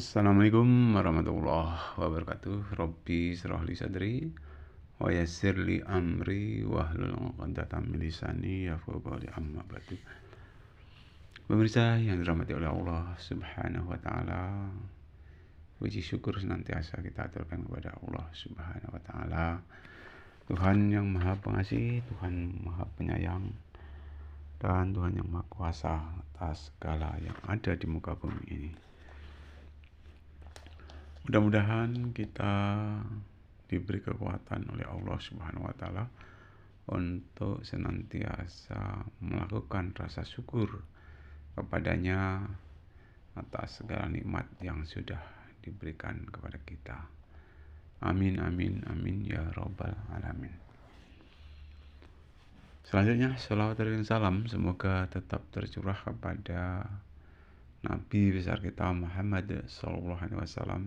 Assalamualaikum warahmatullahi wabarakatuh. Robbi shrah li sadri wa yassir li amri wahlul 'uqdatam min lisani yafqahu qawli amma ba'du. Pemirsa yang dirahmati oleh Allah Subhanahu wa taala, puji syukur senantiasa kita aturkan kepada Allah Subhanahu wa taala, Tuhan yang Maha Pengasih, Tuhan Maha Penyayang, dan Tuhan yang Maha Kuasa atas segala yang ada di muka bumi ini. Mudah-mudahan kita diberi kekuatan oleh Allah Subhanahu wa taala untuk senantiasa melakukan rasa syukur kepadanya atas segala nikmat yang sudah diberikan kepada kita. Amin amin amin ya rabbal alamin. Selanjutnya shalawat dan salam semoga tetap tercurah kepada Nabi besar kita Muhammad sallallahu alaihi wasallam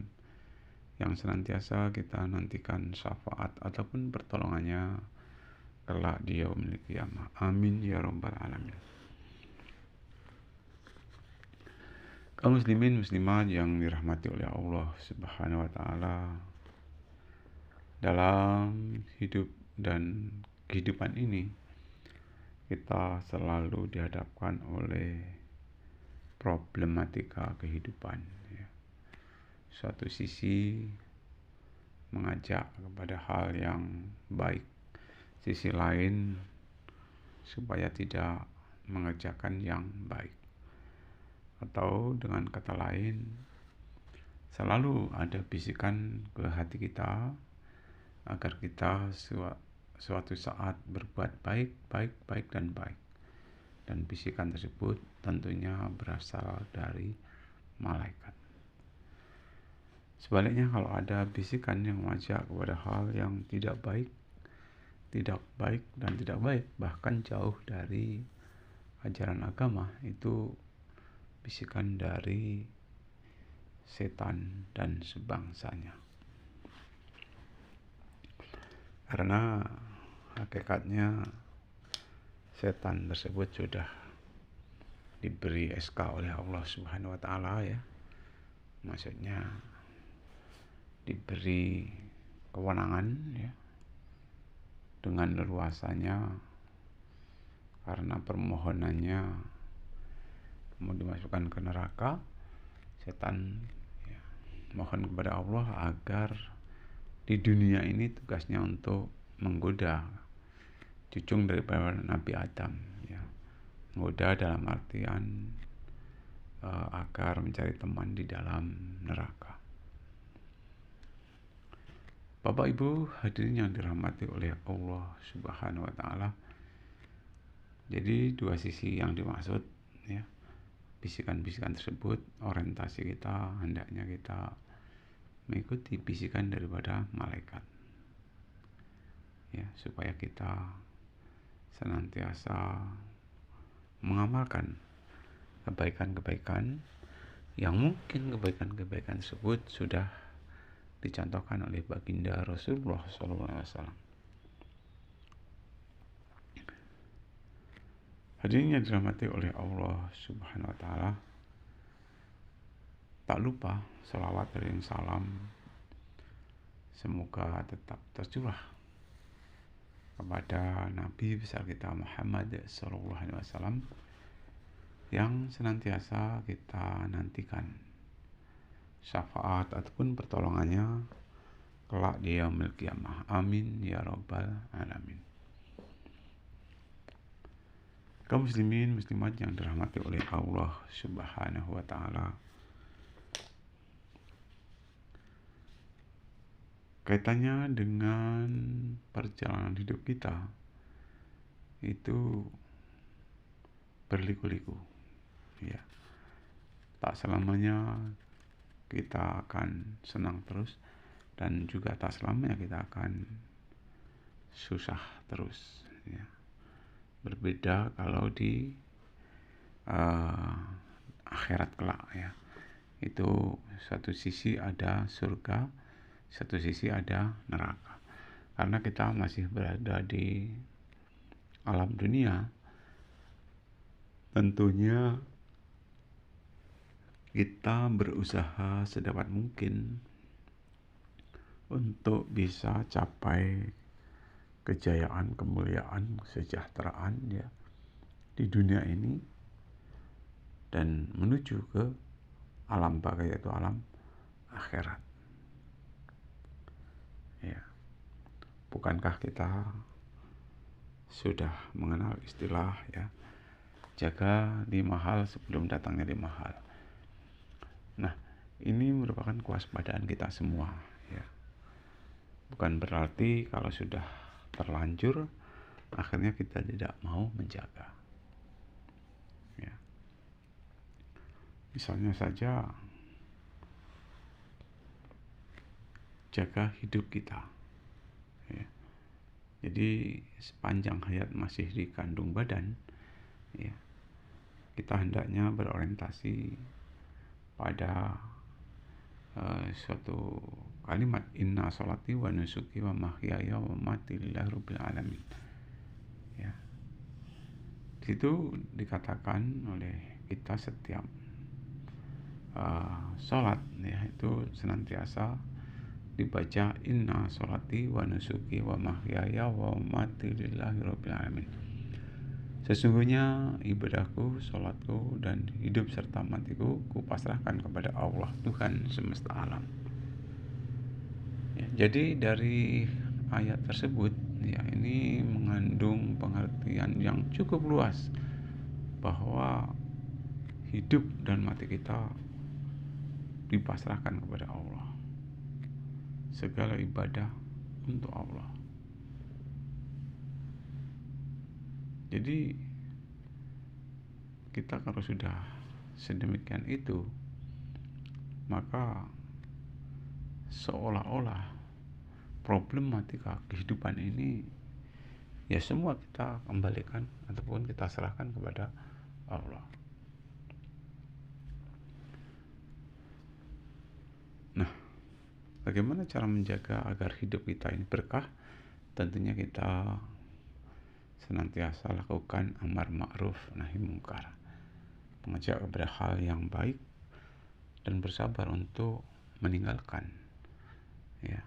yang senantiasa kita nantikan syafaat ataupun pertolongannya kelak di yaumil qiyamah. Amin ya rabbal alamin. Kaum muslimin muslimat yang dirahmati oleh Allah Subhanahu wa taala, dalam hidup dan kehidupan ini kita selalu dihadapkan oleh problematika kehidupan, ya. Suatu sisi mengajak kepada hal yang baik, sisi lain supaya tidak mengerjakan yang baik. Atau dengan kata lain, selalu ada bisikan ke hati kita agar kita suatu saat berbuat baik dan baik. Dan bisikan tersebut tentunya berasal dari malaikat. Sebaliknya, kalau ada bisikan yang mengajak kepada hal yang tidak baik dan tidak baik, bahkan jauh dari ajaran agama, itu bisikan dari setan dan sebangsanya. Karena hakikatnya setan tersebut sudah diberi SK oleh Allah Subhanahu wa taala, ya. Maksudnya diberi kewenangan, ya, dengan leluasanya, karena permohonannya mau dimasukkan ke neraka. Setan, ya, mohon kepada Allah agar di dunia ini tugasnya untuk menggoda cucung daripada Nabi Adam, ya. Menggoda dalam artian agar mencari teman di dalam neraka. Bapak Ibu hadirin yang dirahmati oleh Allah Subhanahu wa taala. Jadi dua sisi yang dimaksud, ya. Bisikan-bisikan tersebut, orientasi kita hendaknya kita mengikuti bisikan daripada malaikat, ya, supaya kita senantiasa mengamalkan kebaikan-kebaikan yang mungkin kebaikan-kebaikan tersebut sudah dicontohkan oleh baginda Rasulullah SAW. Hadirin yang dirahmati oleh Allah Subhanahu wa taala, tak lupa sholawat dan salam semoga tetap tercurah kepada Nabi besar kita Muhammad sallallahu alaihi wasallam yang senantiasa kita nantikan syafaat ataupun pertolongannya kelak di yaumil qiyamah. Amin ya rabbal alamin. Kaum muslimin muslimat yang dirahmati oleh Allah Subhanahu wa taala, kaitannya dengan perjalanan hidup kita itu berliku-liku, ya. Tak selamanya kita akan senang terus, dan juga tak selamanya kita akan susah terus, ya. Berbeda kalau di akhirat kelak, ya. Itu satu sisi ada surga, satu sisi ada neraka. Karena kita masih berada di alam dunia, tentunya kita berusaha sedapat mungkin untuk bisa capai kejayaan, kemuliaan, kesejahteraan ya di dunia ini dan menuju ke alam baka, yaitu alam akhirat. Ya, bukankah kita sudah mengenal istilah ya, jaga 5 hal sebelum datangnya 5 hal. Nah, ini merupakan kewaspadaan kita semua ya. Bukan berarti kalau sudah terlanjur akhirnya kita tidak mau menjaga. Ya. Misalnya saja jaga hidup kita. Ya. Jadi sepanjang hayat masih di kandung badan, ya, kita hendaknya berorientasi pada suatu kalimat inna sholati wa nusuki wa mahyaya wa mamati lillahi rabbil alamin. Ya. Di situ dikatakan oleh kita setiap sholat ya itu senantiasa dibaca inna sholati wa nusuki wa mahyaya wa mamati lillahi rabbil alamin. Sesungguhnya ibadahku, sholatku, dan hidup serta matiku kupasrahkan kepada Allah Tuhan semesta alam. Ya, jadi dari ayat tersebut ya ini mengandung pengertian yang cukup luas bahwa hidup dan mati kita dipasrahkan kepada Allah. Segala ibadah untuk Allah. Jadi kita kalau sudah sedemikian itu, maka seolah-olah problematika kehidupan ini ya semua kita kembalikan ataupun kita serahkan kepada Allah. Nah, bagaimana cara menjaga agar hidup kita ini berkah? Tentunya kita senantiasa lakukan amar ma'ruf nahi mungkar, mengajak kepada hal yang baik dan bersabar untuk meninggalkan ya,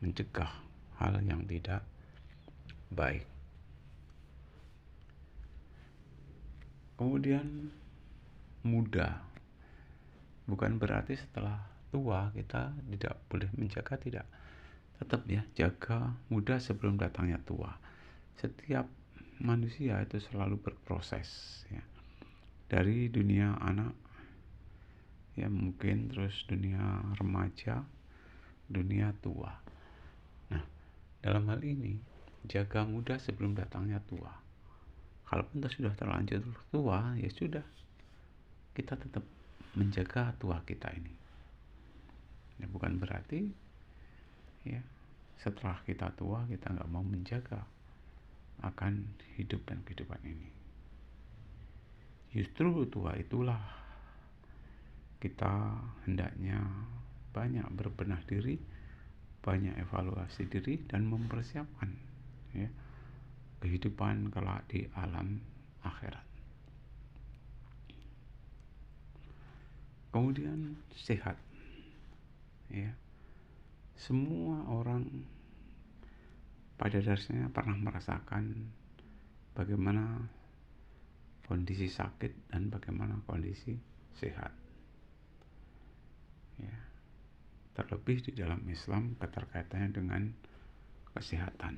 mencegah hal yang tidak baik. Kemudian muda, bukan berarti setelah tua kita tidak boleh menjaga, tidak. Tetap ya, jaga muda sebelum datangnya tua. Setiap manusia itu selalu berproses ya. Dari dunia anak ya mungkin terus dunia remaja, dunia tua. Nah, dalam hal ini jaga muda sebelum datangnya tua. Kalaupun kita sudah terlanjur tua, ya sudah, kita tetap menjaga tua kita ini. Ya, bukan berarti ya setelah kita tua kita nggak mau menjaga akan hidup dan kehidupan ini. Justru tua itulah kita hendaknya banyak berbenah diri, banyak evaluasi diri dan mempersiapkan ya kehidupan kelak di alam akhirat. Kemudian sehat ya. Semua orang pada dasarnya pernah merasakan bagaimana kondisi sakit dan bagaimana kondisi sehat ya. Terlebih di dalam Islam keterkaitannya dengan kesehatan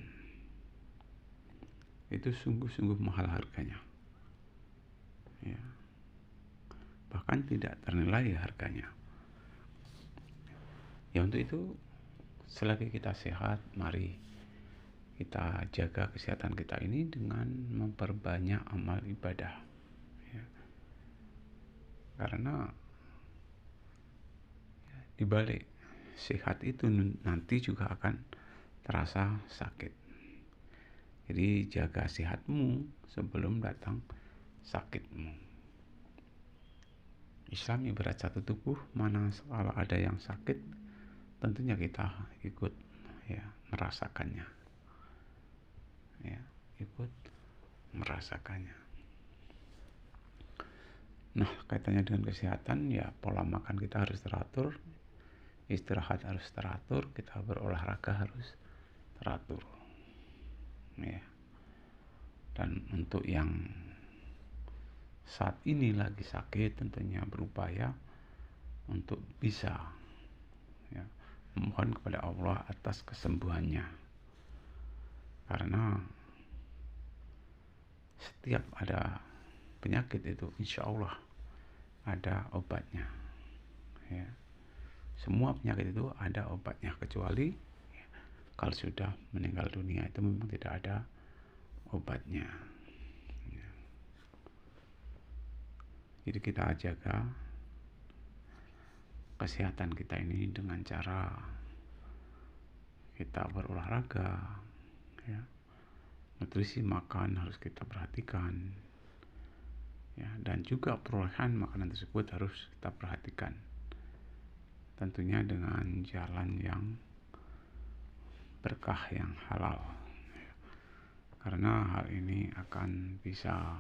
itu sungguh-sungguh mahal harganya ya. Bahkan tidak ternilai harganya ya. Untuk itu selagi kita sehat, mari kita jaga kesehatan kita ini dengan memperbanyak amal ibadah ya. Karena di balik sehat itu nanti juga akan terasa sakit. Jadi jaga sehatmu sebelum datang sakitmu. Islam ibarat satu tubuh, mana kalau ada yang sakit tentunya kita ikut ya merasakannya ya, ikut merasakannya. Nah, kaitannya dengan kesehatan, ya pola makan kita harus teratur, istirahat harus teratur, kita berolahraga harus teratur. Ya. Dan untuk yang saat ini lagi sakit, tentunya berupaya untuk bisa ya, memohon kepada Allah atas kesembuhannya. Karena setiap ada penyakit itu insya Allah ada obatnya. Ya. Semua penyakit itu ada obatnya, kecuali ya, kalau sudah meninggal dunia itu memang tidak ada obatnya. Ya. Jadi kita jaga kesehatan kita ini dengan cara kita berolahraga, ya. Nutrisi makan harus kita perhatikan, ya, dan juga perolehan makanan tersebut harus kita perhatikan, tentunya dengan jalan yang berkah, yang halal, karena hal ini akan bisa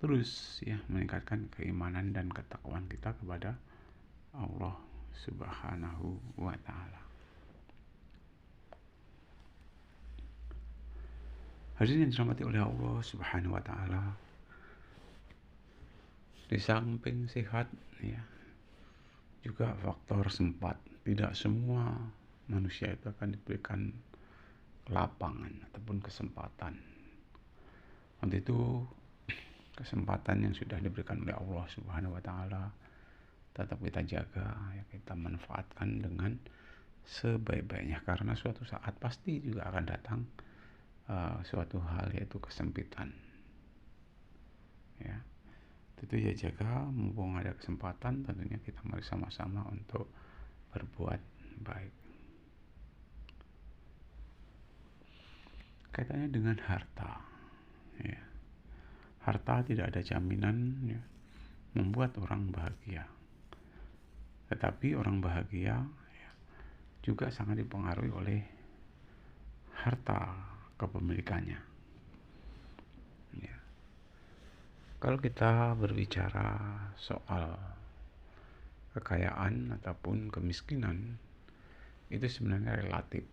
terus ya meningkatkan keimanan dan ketakwaan kita kepada Allah Subhanahu wa Ta'ala. Hadirin yang dirahmati oleh Allah Subhanahu wa Ta'ala, di samping sehat ya, juga faktor sempat. Tidak semua manusia itu akan diberikan lapangan ataupun kesempatan. Untuk itu kesempatan yang sudah diberikan oleh Allah Subhanahu wa Ta'ala tetap kita jaga, ya, kita manfaatkan dengan sebaik-baiknya, karena suatu saat pasti juga akan datang suatu hal, yaitu kesempitan. Ya, itu ya jaga, mumpung ada kesempatan, tentunya kita mari sama-sama untuk berbuat baik. Kaitannya dengan harta, ya, harta tidak ada jaminan ya, membuat orang bahagia. Tetapi orang bahagia ya, juga sangat dipengaruhi oleh harta kepemilikannya. Ya. Kalau kita berbicara soal kekayaan ataupun kemiskinan, itu sebenarnya relatif.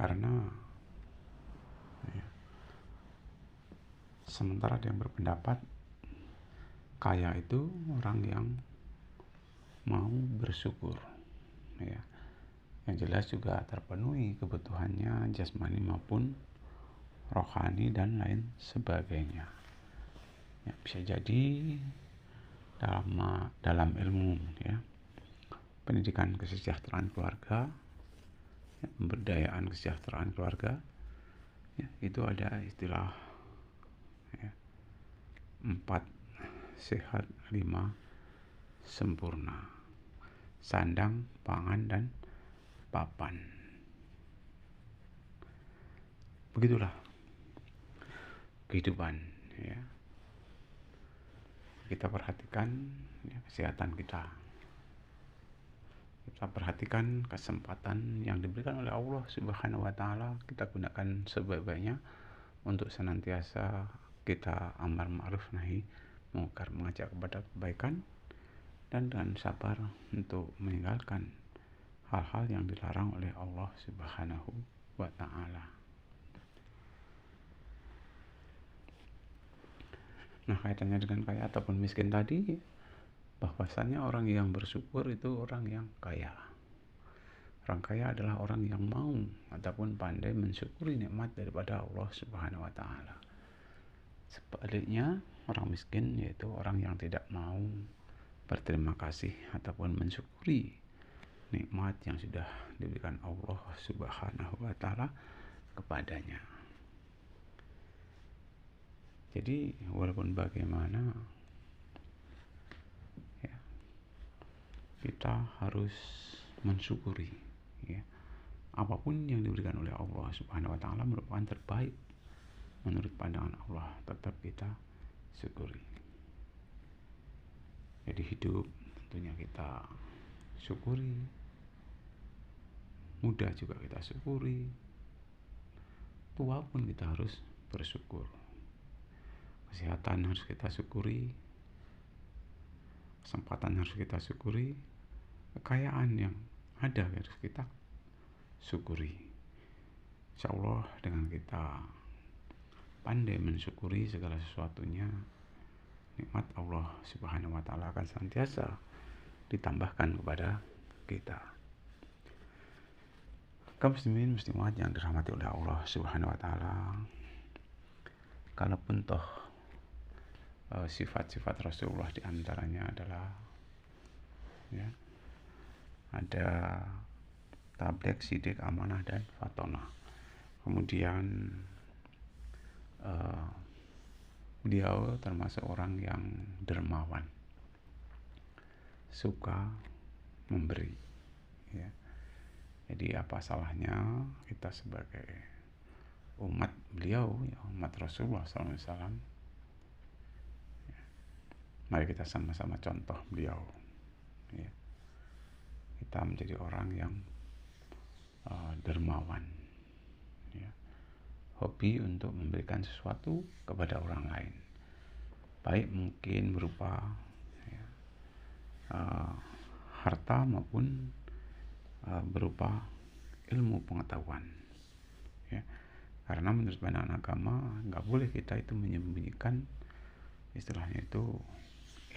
Karena ya, sementara ada yang berpendapat kaya itu orang yang mau bersyukur, ya, yang jelas juga terpenuhi kebutuhannya jasmani maupun rohani dan lain sebagainya. Ya, bisa jadi dalam ilmu ya, pendidikan kesejahteraan keluarga, ya, pemberdayaan kesejahteraan keluarga, ya, itu ada istilah ya, 4 sehat 5 sempurna: sandang, pangan, dan papan. Begitulah kehidupan ya. Kita perhatikan ya, kesehatan kita perhatikan kesempatan yang diberikan oleh Allah Subhanahu wa Ta'ala, kita gunakan sebaik-baiknya untuk senantiasa kita amar ma'ruf nahi mungkar, mengajak kepada kebaikan, dan dengan sabar untuk meninggalkan hal-hal yang dilarang oleh Allah Subhanahu wa Ta'ala. Nah, kaitannya dengan kaya ataupun miskin tadi, bahwasanya orang yang bersyukur itu orang yang kaya. Orang kaya adalah orang yang mau ataupun pandai mensyukuri nikmat daripada Allah Subhanahu wa Ta'ala. Sebaliknya, orang miskin yaitu orang yang tidak mau berterima kasih ataupun mensyukuri nikmat yang sudah diberikan Allah Subhanahu wa Ta'ala kepadanya. Jadi walaupun bagaimana ya, kita harus mensyukuri ya, apapun yang diberikan oleh Allah Subhanahu wa Ta'ala merupakan terbaik menurut pandangan Allah, tetap kita syukuri. Jadi hidup tentunya kita syukuri, muda juga kita syukuri, tua pun kita harus bersyukur. kesehatan harus kita syukuri, kesempatan harus kita syukuri, kekayaan yang ada harus kita syukuri. Insya Allah dengan kita pandai mensyukuri segala sesuatunya, nikmat Allah Subhanahu wa Ta'ala akan senantiasa ditambahkan kepada kita. Kaum muslimin muslimat yang dirahmati oleh Allah Subhanahu wa Ta'ala, kalaupun toh sifat-sifat Rasulullah diantaranya adalah ya, ada tabligh, sidik, amanah, dan fatonah. Kemudian beliau termasuk orang yang dermawan, suka memberi, ya. Jadi apa salahnya kita sebagai umat beliau, ya, umat Rasulullah SAW, ya, mari kita sama-sama contoh beliau, ya. Kita menjadi orang yang dermawan, ya. Hobi untuk memberikan sesuatu kepada orang lain, baik mungkin berupa ya, harta maupun berupa ilmu pengetahuan, ya. Karena menurut pandangan agama nggak boleh kita itu menyembunyikan istilahnya itu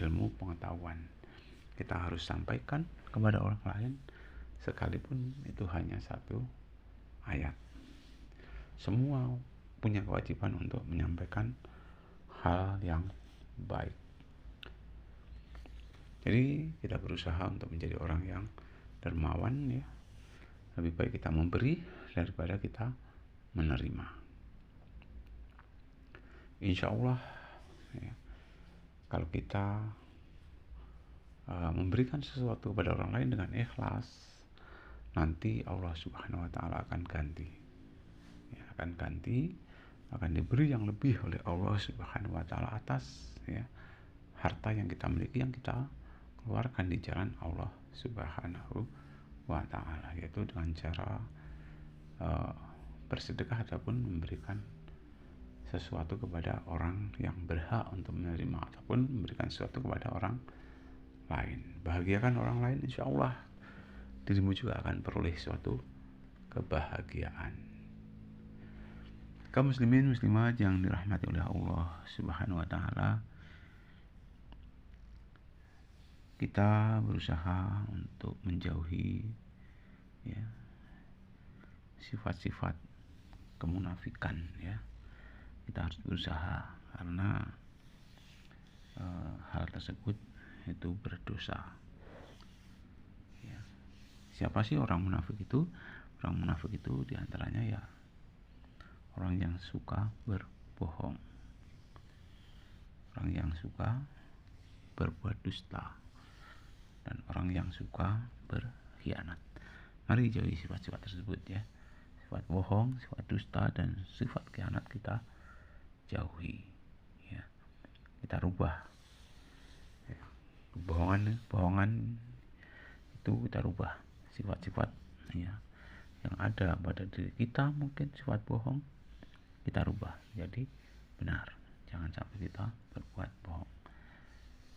ilmu pengetahuan. Kita harus sampaikan kepada orang lain sekalipun itu hanya satu ayat. Semua punya kewajiban untuk menyampaikan hal yang baik. Jadi kita berusaha untuk menjadi orang yang dermawan, ya. Lebih baik kita memberi daripada kita menerima. Insya Allah, ya, kalau kita memberikan sesuatu kepada orang lain dengan ikhlas, nanti Allah Subhanahu wa Ta'ala akan ganti, ya, akan diberi yang lebih oleh Allah Subhanahu wa Ta'ala atas, ya, harta yang kita miliki, yang kita keluarkan di jalan Allah Subhanahu wa Ta'ala, yaitu dengan cara bersedekah ataupun memberikan sesuatu kepada orang yang berhak untuk menerima, ataupun memberikan sesuatu kepada orang lain. Bahagiakan orang lain, insya Allah dirimu juga akan peroleh suatu kebahagiaan. Kaum muslimin muslimat yang dirahmati oleh Allah Subhanahu wa Ta'ala, kita berusaha untuk menjauhi, ya, sifat-sifat kemunafikan, ya. Kita harus berusaha, karena hal tersebut itu berdosa, ya. Siapa sih orang munafik itu? Orang munafik itu diantaranya ya orang yang suka berbohong, orang yang suka berbuat dusta, dan orang yang suka berkhianat. Mari jauhi sifat-sifat tersebut, ya. Sifat bohong, sifat dusta, dan sifat khianat kita jauhi, ya. Kita rubah, ya. Bohongan itu kita rubah. Sifat-sifat, ya, yang ada pada diri kita, mungkin sifat bohong, kita rubah jadi benar. Jangan sampai kita berbuat bohong.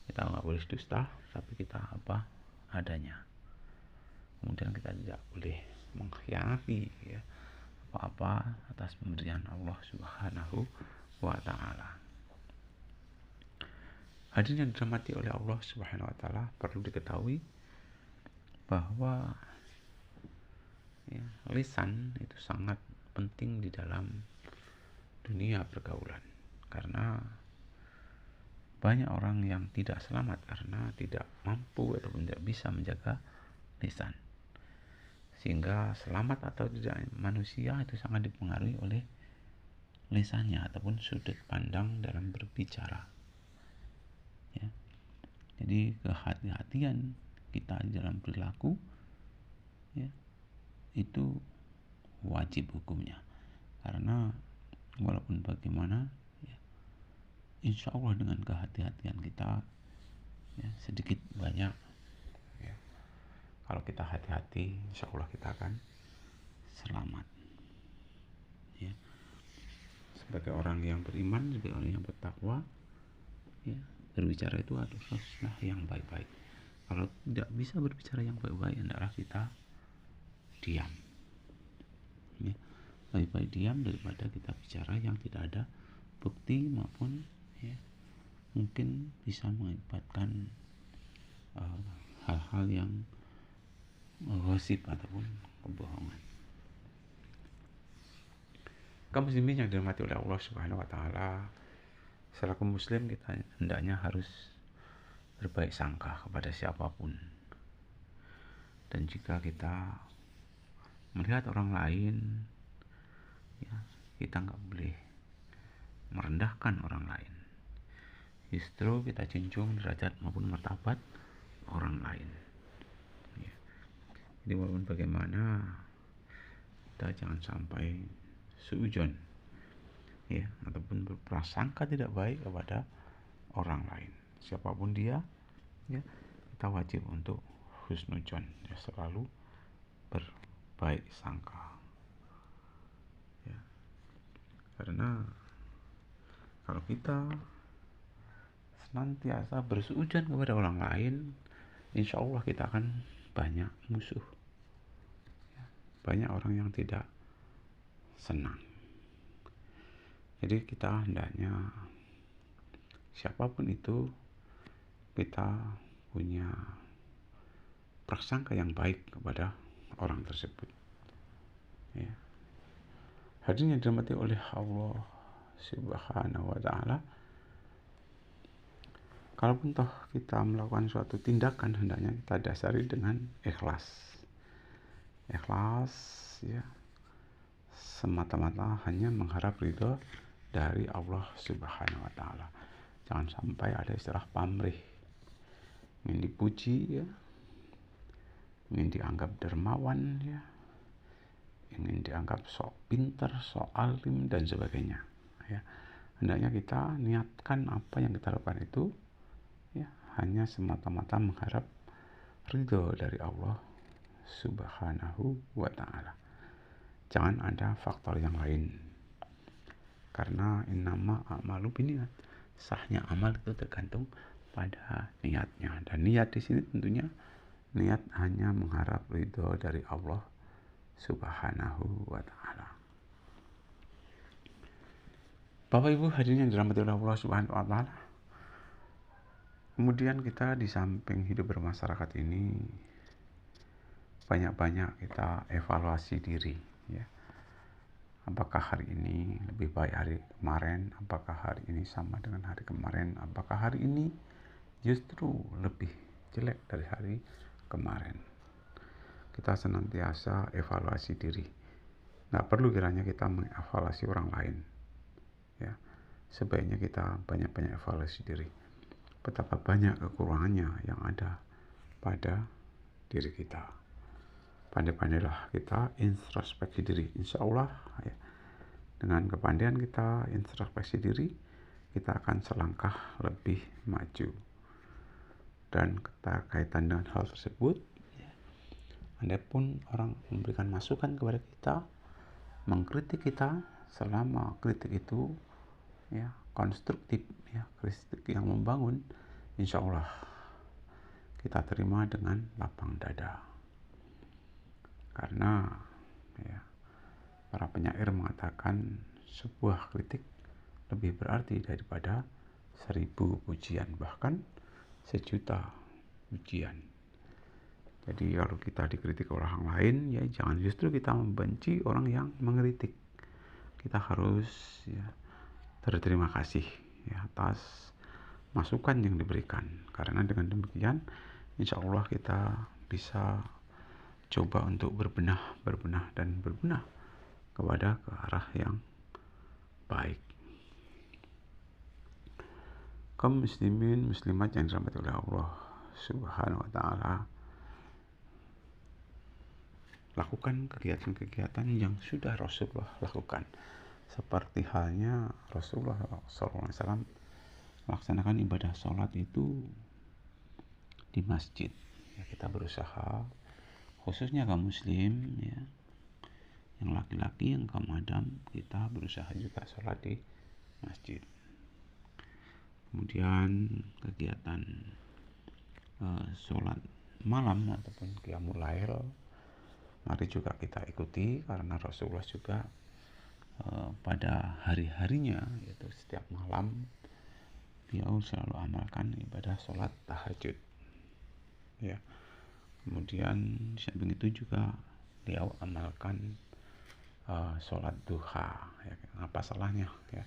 Kita nggak boleh dusta, tapi kita apa adanya. Kemudian kita tidak boleh mengkhianati, ya, apa-apa atas pemberian Allah Subhanahu wa Ta'ala. Hadirin yang dirahmati oleh Allah Subhanahu wa Ta'ala, perlu diketahui bahwa, ya, lisan itu sangat penting di dalam dunia pergaulan, karena banyak orang yang tidak selamat karena tidak mampu ataupun tidak bisa menjaga lisan, sehingga selamat atau tidak manusia itu sangat dipengaruhi oleh lisannya ataupun sudut pandang dalam berbicara, ya. Jadi kehati-hatian kita dalam perilaku, ya, itu wajib hukumnya, karena walaupun bagaimana, ya, insya Allah dengan kehati-hatian kita, ya, sedikit banyak, ya, kalau kita hati-hati, insya Allah kita akan selamat, ya. sebagai orang yang beriman, sebagai orang yang bertakwa, ya, berbicara itu haruslah yang baik-baik. Kalau tidak bisa berbicara yang baik-baik, hendaklah kita diam, ya. Lebih baik diam daripada kita bicara yang tidak ada bukti maupun, ya, mungkin bisa mengakibatkan hal-hal yang gosip ataupun kebohongan. Kaum muslimin yang dirahmati oleh Allah Subhanahu wa taala, selaku muslim kita hendaknya harus berbaik sangka kepada siapapun. Dan jika kita melihat orang lain, ya, kita nggak boleh merendahkan orang lain. Justru kita junjung derajat maupun martabat orang lain. Ya. Jadi walaupun bagaimana, kita jangan sampai suudzon, ya, ataupun berprasangka tidak baik kepada orang lain. Siapapun dia, ya, kita wajib untuk husnudzon, ya, selalu berbaik sangka. Ya. Karena kalau kita senantiasa bersuudzon kepada orang lain, insya Allah kita akan banyak musuh, ya, banyak orang yang tidak senang. Jadi kita hendaknya siapapun itu kita punya prasangka yang baik kepada orang tersebut, ya. Hadirin yang dirahmati oleh Allah Subhanahu wa taala, kalaupun toh kita melakukan suatu tindakan, hendaknya kita dasari dengan ikhlas. Ikhlas, ya, semata-mata hanya mengharap ridho dari Allah Subhanahu wa taala. Jangan sampai ada istilah pamrih, ingin dipuji, ya, ingin dianggap dermawan, ya, ingin dianggap sok pintar, sok alim dan sebagainya, ya. Hendaknya kita niatkan apa yang kita lakukan itu, ya, hanya semata-mata mengharap ridho dari Allah Subhanahu wa taala. Jangan ada faktor yang lain. Karena innama a'malu binniyat. Sahnya amal itu tergantung pada niatnya. Dan niat di sini tentunya niat hanya mengharap ridho dari Allah Subhanahu wa taala. Bapak Ibu hadirin yang dirahmati oleh Allah Subhanahu wa taala. Kemudian kita di samping hidup bermasyarakat ini banyak-banyak kita evaluasi diri, ya. Apakah hari ini lebih baik hari kemarin? Apakah hari ini sama dengan hari kemarin? Apakah hari ini justru lebih jelek dari hari kemarin? Kita senantiasa evaluasi diri. Nggak perlu kiranya kita mengevaluasi orang lain, ya. Sebaiknya kita banyak-banyak evaluasi diri. Betapa banyak kekurangannya yang ada pada diri kita. Pandai-pandailah kita introspeksi diri, insya Allah, ya. Dengan kepandaian kita introspeksi diri, kita akan selangkah lebih maju. Dan kaitan dengan hal tersebut, ya, andapun orang memberikan masukan kepada kita, mengkritik kita, selama kritik itu, ya, konstruktif, ya, kritik yang membangun, insya Allah kita terima dengan lapang dada. Karena, ya, para penyair mengatakan sebuah kritik lebih berarti daripada 1000 pujian, bahkan 1.000.000 pujian. Jadi kalau kita dikritik orang lain, ya jangan justru kita membenci orang yang mengkritik. Kita harus, ya, berterima kasih, ya, atas masukan yang diberikan. Karena dengan demikian insya Allah kita bisa coba untuk berbenah kepada ke arah yang baik. Kaum muslimin muslimat yang dirahmati oleh Allah Subhanahu wa taala, lakukan kegiatan-kegiatan yang sudah Rasulullah lakukan. Seperti halnya Rasulullah SAW melaksanakan ibadah sholat itu di masjid. Ya, kita berusaha, khususnya kaum muslim, ya, Yang laki-laki yang kaum adam, kita berusaha juga sholat di masjid. Kemudian kegiatan sholat malam ataupun qiyamul lail, mari juga kita ikuti, karena Rasulullah juga pada hari-harinya, yaitu setiap malam, beliau selalu amalkan ibadah sholat tahajud. Ya. Kemudian samping itu juga beliau amalkan sholat duha. Ya. Apa salahnya? Ya.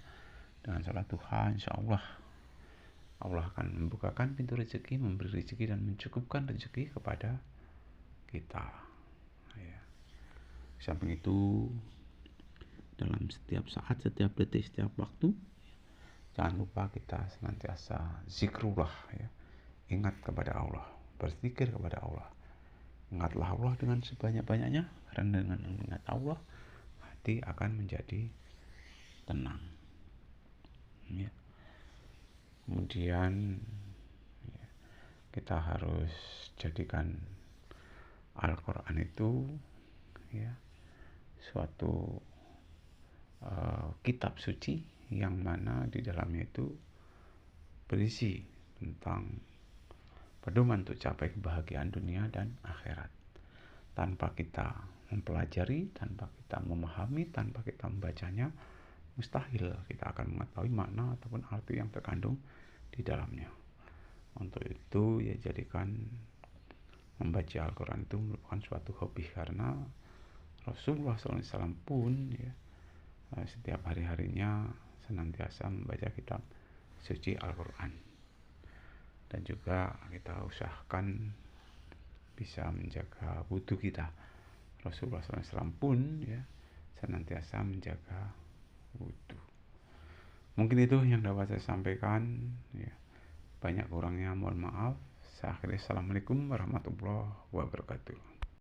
Dengan sholat duha, insya Allah akan membukakan pintu rezeki, memberi rezeki dan mencukupkan rezeki kepada kita. Ya. Samping itu, dalam setiap saat, setiap detik, setiap waktu, jangan lupa kita senantiasa zikrullah, ya. Ingat kepada Allah, berzikir kepada Allah. Ingatlah Allah dengan sebanyak-banyaknya, karena dengan mengingat Allah, hati akan menjadi tenang. Ya. Kemudian ya, kita harus jadikan Al-Quran itu ya suatu kitab suci yang mana di dalamnya itu berisi tentang pedoman untuk capai kebahagiaan dunia dan akhirat. Tanpa kita mempelajari, tanpa kita memahami, tanpa kita membacanya, mustahil kita akan mengetahui makna ataupun arti yang terkandung di dalamnya. Untuk itu ya jadikan membaca Al-Quran itu merupakan suatu hobi, karena Rasulullah SAW pun ya setiap hari-harinya senantiasa membaca kitab suci Al-Quran. Dan juga kita usahakan bisa menjaga wudhu kita. Rasulullah SAW pun ya senantiasa menjaga wudhu. Mungkin itu yang dapat saya sampaikan ya. Banyak kurangnya mohon maaf. Saya akhiri, assalamualaikum warahmatullahi wabarakatuh.